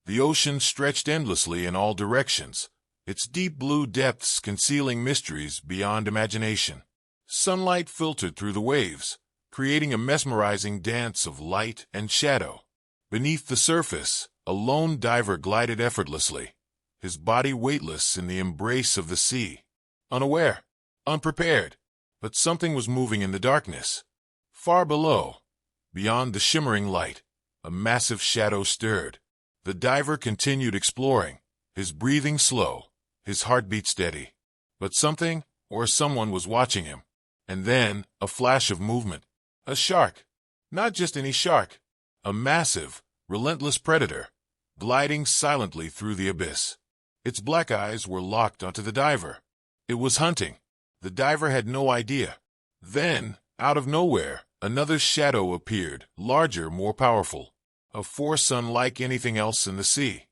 The ocean stretched endlessly in all directions, its deep blue depths concealing mysteries beyond imagination. Sunlight filtered through the waves, creating a mesmerizing dance of light and shadow. Beneath the surface, a lone diver glided effortlessly, his body weightless in the embrace of the sea. Unaware, unprepared, but something was moving in the darkness. Far below, beyond the shimmering light, a massive shadow stirred. The diver continued exploring, his breathing slow, his heartbeat steady. But something or someone was watching him. And then, a flash of movement. A shark. Not just any shark. A massive, relentless predator, gliding silently through the abyss. Its black eyes were locked onto the diver. It was hunting. The diver had no idea. Then, out of nowhere, another shadow appeared, larger, more powerful. A force unlike anything else in the sea.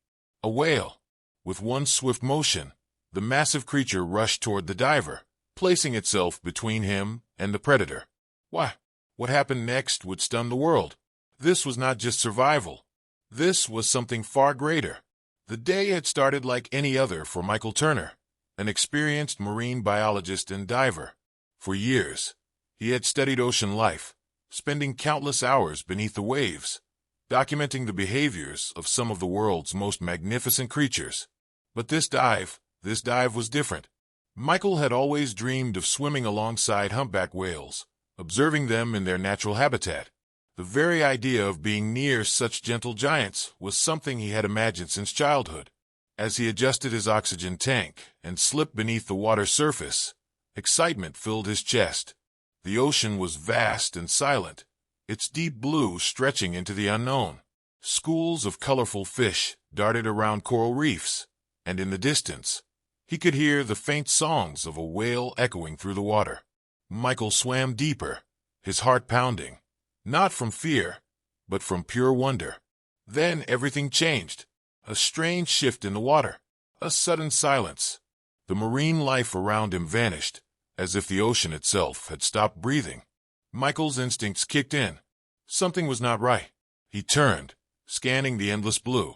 A whale. With one swift motion, the massive creature rushed toward the diver, placing itself between him and the predator. Why? What happened next would stun the world. This was not just survival. This was something far greater. The day had started like any other for Michael Turner, an experienced marine biologist and diver. For years, he had studied ocean life, spending countless hours beneath the waves, documenting the behaviors of some of the world's most magnificent creatures. But this dive was different. Michael had always dreamed of swimming alongside humpback whales, observing them in their natural habitat. The very idea of being near such gentle giants was something he had imagined since childhood. As he adjusted his oxygen tank and slipped beneath the water's surface, excitement filled his chest. The ocean was vast and silent, its deep blue stretching into the unknown. Schools of colorful fish darted around coral reefs, and in the distance, he could hear the faint songs of a whale echoing through the water. Michael swam deeper, his heart pounding, not from fear, but from pure wonder. Then everything changed. A strange shift in the water, a sudden silence. The marine life around him vanished, as if the ocean itself had stopped breathing. Michael's instincts kicked in. Something was not right. He turned, scanning the endless blue.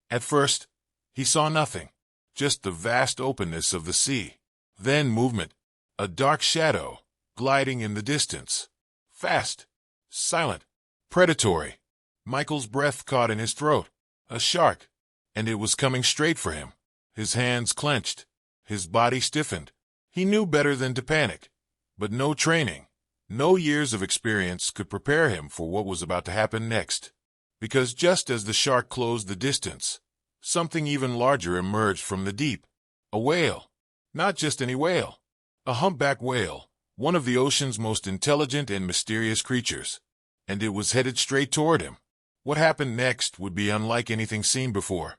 At first, he saw nothing, just the vast openness of the sea. Then movement, a dark shadow, gliding in the distance. Fast, silent, predatory. Michael's breath caught in his throat. A shark, and it was coming straight for him. His hands clenched, his body stiffened. He knew better than to panic, but no training, no years of experience could prepare him for what was about to happen next. Because just as the shark closed the distance, something even larger emerged from the deep. A whale. Not just any whale. A humpback whale, one of the ocean's most intelligent and mysterious creatures. And it was headed straight toward him. What happened next would be unlike anything seen before.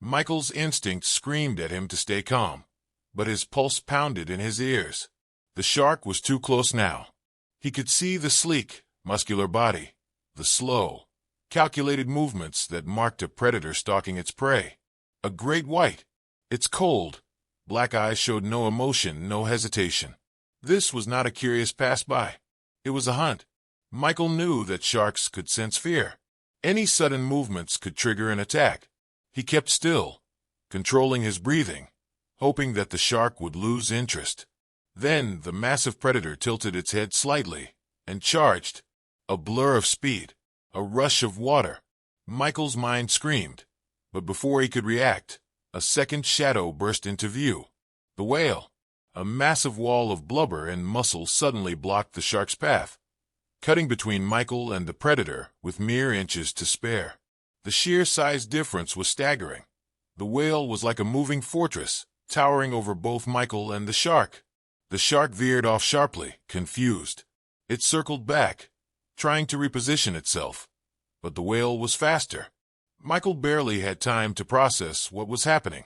Michael's instinct screamed at him to stay calm, but his pulse pounded in his ears. The shark was too close now. He could see the sleek, muscular body, the slow, calculated movements that marked a predator stalking its prey. A great white. Its cold, black eyes showed no emotion, no hesitation. This was not a curious pass-by. It was a hunt. Michael knew that sharks could sense fear. Any sudden movements could trigger an attack. He kept still, controlling his breathing, hoping that the shark would lose interest. Then the massive predator tilted its head slightly and charged. A blur of speed, a rush of water. Michael's mind screamed, but before he could react, a second shadow burst into view. The whale. A massive wall of blubber and muscle suddenly blocked the shark's path, cutting between Michael and the predator with mere inches to spare. The sheer size difference was staggering. The whale was like a moving fortress, towering over both Michael and the shark. The shark veered off sharply, confused. It circled back, trying to reposition itself, but the whale was faster. Michael barely had time to process what was happening.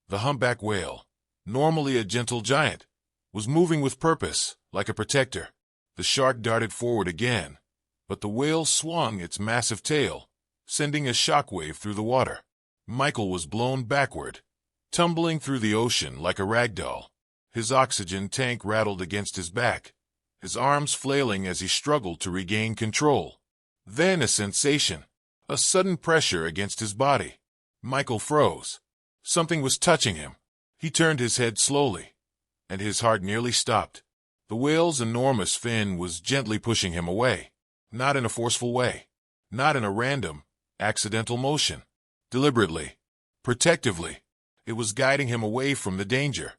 The humpback whale, normally a gentle giant, was moving with purpose, like a protector. The shark darted forward again, but the whale swung its massive tail, sending a shockwave through the water. Michael was blown backward, tumbling through the ocean like a rag doll. His oxygen tank rattled against his back, his arms flailing as he struggled to regain control. Then a sensation, a sudden pressure against his body. Michael froze. Something was touching him. He turned his head slowly, and his heart nearly stopped. The whale's enormous fin was gently pushing him away, not in a forceful way, not in a random, accidental motion. Deliberately, protectively, it was guiding him away from the danger.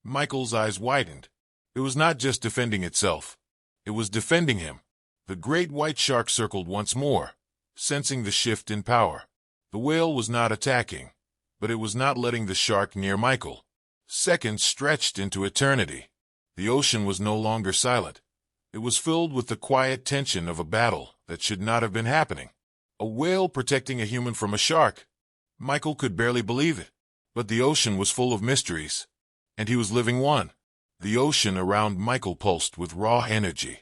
Michael's eyes widened. It was not just defending itself. It was defending him. The great white shark circled once more, sensing the shift in power. The whale was not attacking, but it was not letting the shark near Michael. Seconds stretched into eternity. The ocean was no longer silent. It was filled with the quiet tension of a battle that should not have been happening. A whale protecting a human from a shark. Michael could barely believe it. But the ocean was full of mysteries, and he was living one. The ocean around Michael pulsed with raw energy.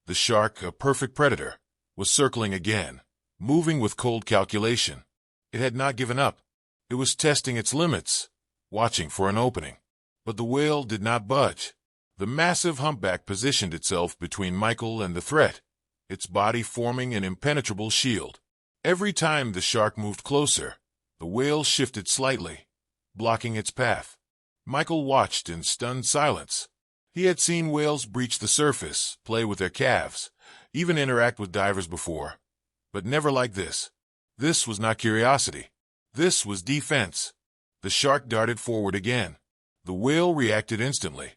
The shark, a perfect predator, was circling again, moving with cold calculation. It had not given up. It was testing its limits, watching for an opening. But the whale did not budge. The massive humpback positioned itself between Michael and the threat, its body forming an impenetrable shield. Every time the shark moved closer, the whale shifted slightly, blocking its path. Michael watched in stunned silence. He had seen whales breach the surface, play with their calves, even interact with divers before. But never like this. This was not curiosity. This was defense. The shark darted forward again. The whale reacted instantly.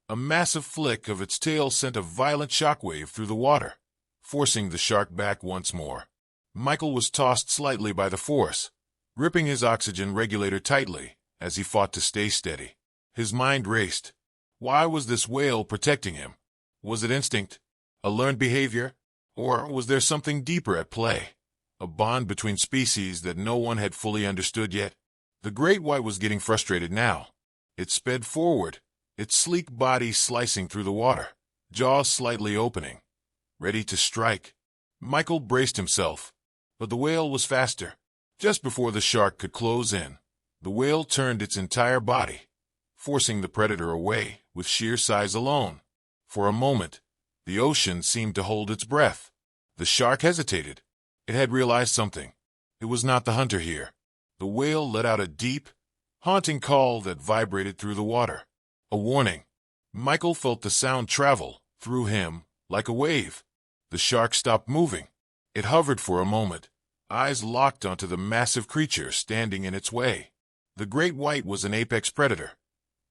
A massive flick of its tail sent a violent shockwave through the water, forcing the shark back once more. Michael was tossed slightly by the force, gripping his oxygen regulator tightly as he fought to stay steady. His mind raced. Why was this whale protecting him? Was it instinct? A learned behavior? Or was there something deeper at play? A bond between species that no one had fully understood yet? The great white was getting frustrated now. It sped forward, its sleek body slicing through the water, jaws slightly opening, ready to strike. Michael braced himself, but the whale was faster. Just before the shark could close in, the whale turned its entire body, forcing the predator away with sheer size alone. For a moment, the ocean seemed to hold its breath. The shark hesitated. It had realized something. It was not the hunter here. The whale let out a deep, haunting call that vibrated through the water. A warning. Michael felt the sound travel through him like a wave. The shark stopped moving. It hovered for a moment, eyes locked onto the massive creature standing in its way. The great white was an apex predator,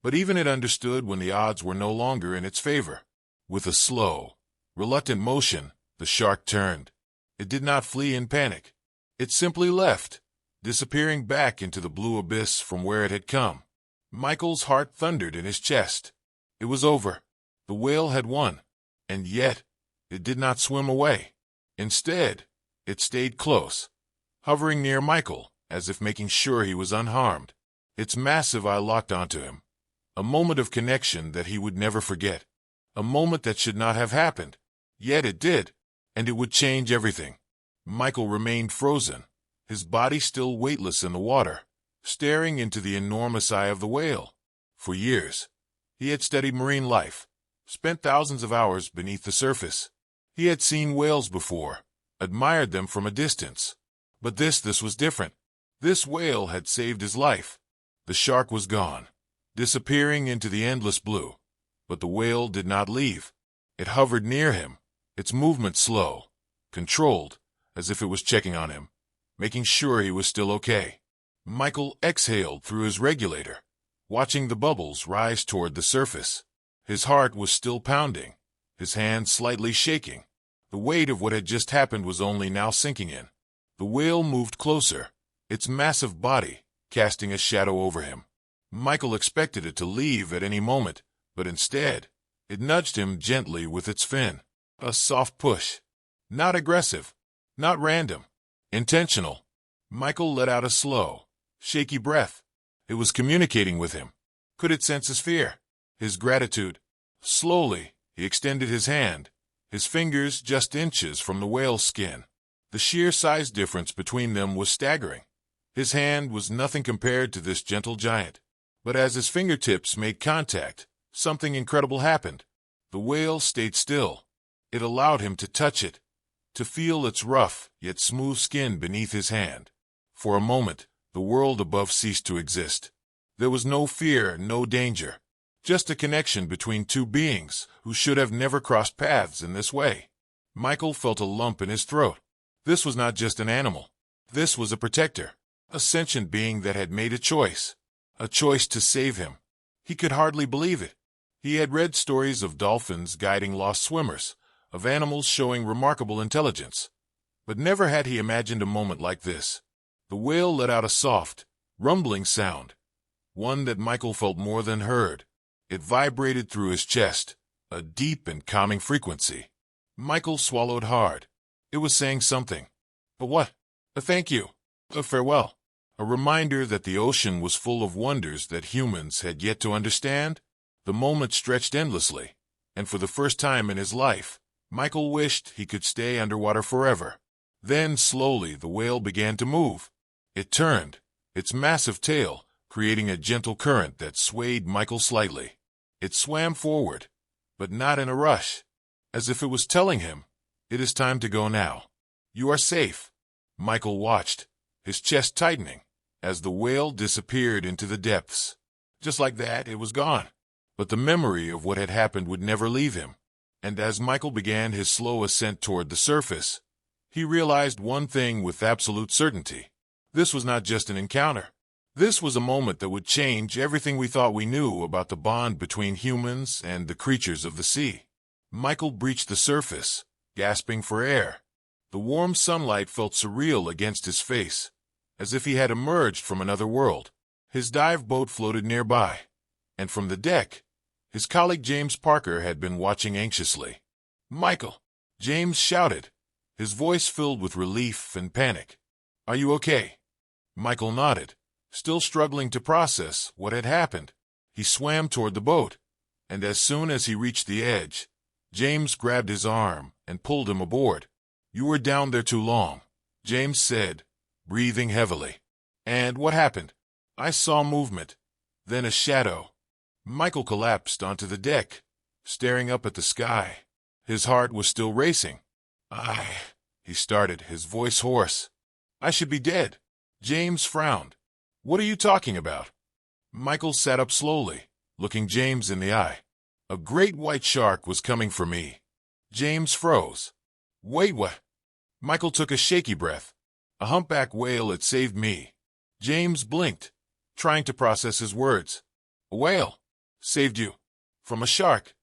but even it understood when the odds were no longer in its favor. With a slow, reluctant motion, the shark turned. It did not flee in panic. It simply left, disappearing back into the blue abyss from where it had come. Michael's heart thundered in his chest. It was over. The whale had won. And yet, it did not swim away. Instead, it stayed close, hovering near Michael, as if making sure he was unharmed. Its massive eye locked onto him. A moment of connection that he would never forget. A moment that should not have happened. Yet it did, and it would change everything. Michael remained frozen, his body still weightless in the water, staring into the enormous eye of the whale. For years, he had studied marine life, spent thousands of hours beneath the surface. He had seen whales before, admired them from a distance. But this was different. This whale had saved his life. The shark was gone, disappearing into the endless blue. But the whale did not leave. It hovered near him, its movement slow, controlled, as if it was checking on him, making sure he was still okay. Michael exhaled through his regulator, watching the bubbles rise toward the surface. His heart was still pounding, his hands slightly shaking. The weight of what had just happened was only now sinking in. The whale moved closer, its massive body casting a shadow over him. Michael expected it to leave at any moment, but instead, it nudged him gently with its fin. A soft push. Not aggressive, not random, intentional. Michael let out a slow, shaky breath. It was communicating with him. Could it sense his fear, his gratitude? Slowly, he extended his hand, his fingers just inches from the whale's skin. The sheer size difference between them was staggering. His hand was nothing compared to this gentle giant. But as his fingertips made contact, something incredible happened. The whale stayed still. It allowed him to touch it, to feel its rough yet smooth skin beneath his hand. For a moment, the world above ceased to exist. There was no fear, no danger, just a connection between two beings who should have never crossed paths in this way. Michael felt a lump in his throat. This was not just an animal. This was a protector, a sentient being that had made a choice to save him. He could hardly believe it. He had read stories of dolphins guiding lost swimmers, of animals showing remarkable intelligence, but never had he imagined a moment like this. The whale let out a soft, rumbling sound, one that Michael felt more than heard. It vibrated through his chest, a deep and calming frequency. Michael swallowed hard. It was saying something. But what? A thank you. A farewell. A reminder that the ocean was full of wonders that humans had yet to understand. The moment stretched endlessly, and for the first time in his life, Michael wished he could stay underwater forever. Then, slowly, the whale began to move. It turned, its massive tail creating a gentle current that swayed Michael slightly. It swam forward, but not in a rush, as if it was telling him, "It is time to go now. You are safe." Michael watched, his chest tightening, as the whale disappeared into the depths. Just like that, it was gone. But the memory of what had happened would never leave him. And as Michael began his slow ascent toward the surface, he realized one thing with absolute certainty. This was not just an encounter. This was a moment that would change everything we thought we knew about the bond between humans and the creatures of the sea. Michael breached the surface, gasping for air. The warm sunlight felt surreal against his face, as if he had emerged from another world. His dive boat floated nearby, and from the deck, his colleague James Parker had been watching anxiously. "Michael!" James shouted, his voice filled with relief and panic. "Are you okay?" Michael nodded, still struggling to process what had happened. He swam toward the boat, and as soon as he reached the edge, James grabbed his arm and pulled him aboard. "You were down there too long," James said, breathing heavily. "And what happened?" "I saw movement, then a shadow." Michael collapsed onto the deck, staring up at the sky. His heart was still racing. He started, his voice hoarse. "I should be dead." James frowned. "What are you talking about?" Michael sat up slowly, looking James in the eye. "A great white shark was coming for me." James froze. "Wait, what?" Michael took a shaky breath. "A humpback whale had saved me." James blinked, trying to process his words. "A whale? Saved you? From a shark?"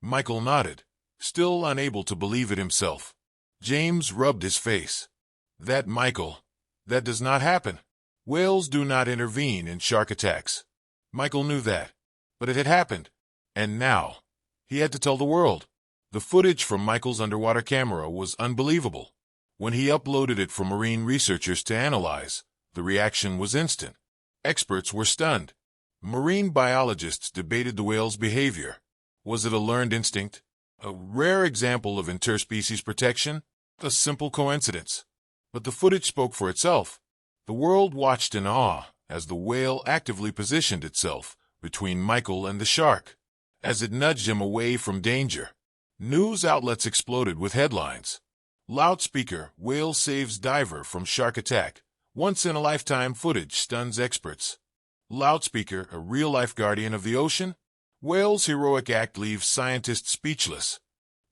Michael nodded, still unable to believe it himself. James rubbed his face. Michael, that does not happen. Whales do not intervene in shark attacks." Michael knew that, but it had happened. And now, he had to tell the world. The footage from Michael's underwater camera was unbelievable. When he uploaded it for marine researchers to analyze, the reaction was instant. Experts were stunned. Marine biologists debated the whale's behavior. Was it a learned instinct? A rare example of interspecies protection? A simple coincidence? But the footage spoke for itself. The world watched in awe as the whale actively positioned itself between Michael and the shark. As it nudged him away from danger, news outlets exploded with headlines. "Loudspeaker, whale saves diver from shark attack. Once-in-a-lifetime footage stuns experts." Loudspeaker, a real-life guardian of the ocean? Whale's heroic act leaves scientists speechless.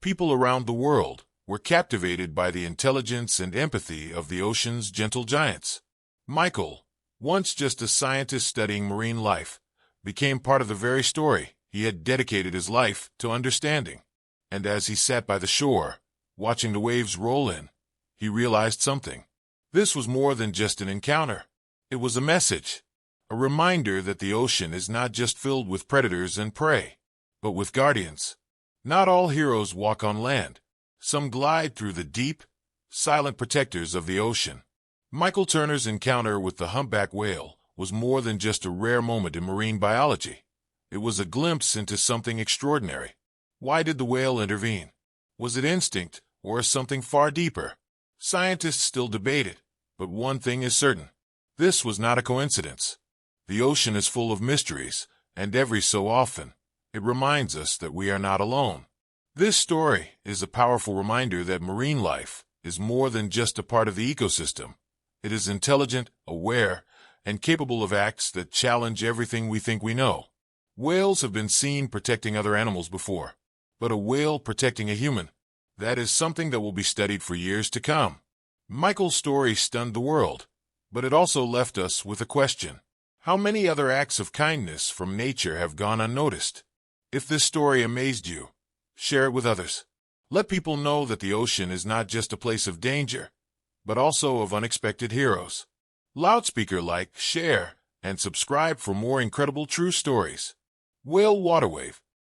People around the world were captivated by the intelligence and empathy of the ocean's gentle giants. Michael, once just a scientist studying marine life, became part of the very story he had dedicated his life to understanding. And as he sat by the shore, watching the waves roll in, he realized something. This was more than just an encounter. It was a message. A reminder that the ocean is not just filled with predators and prey, but with guardians. Not all heroes walk on land. Some glide through the deep, silent protectors of the ocean. Michael Turner's encounter with the humpback whale was more than just a rare moment in marine biology. It was a glimpse into something extraordinary. Why did the whale intervene? Was it instinct or something far deeper? Scientists still debate it, but one thing is certain. This was not a coincidence. The ocean is full of mysteries, and every so often, it reminds us that we are not alone. This story is a powerful reminder that marine life is more than just a part of the ecosystem. It is intelligent, aware, and capable of acts that challenge everything we think we know. Whales have been seen protecting other animals before, but a whale protecting a human, that is something that will be studied for years to come. Michael's story stunned the world, but it also left us with a question. How many other acts of kindness from nature have gone unnoticed? If this story amazed you, share it with others. Let people know that the ocean is not just a place of danger, but also of unexpected heroes. Loudspeaker like, share, and subscribe for more incredible true stories. Whale Waterwave.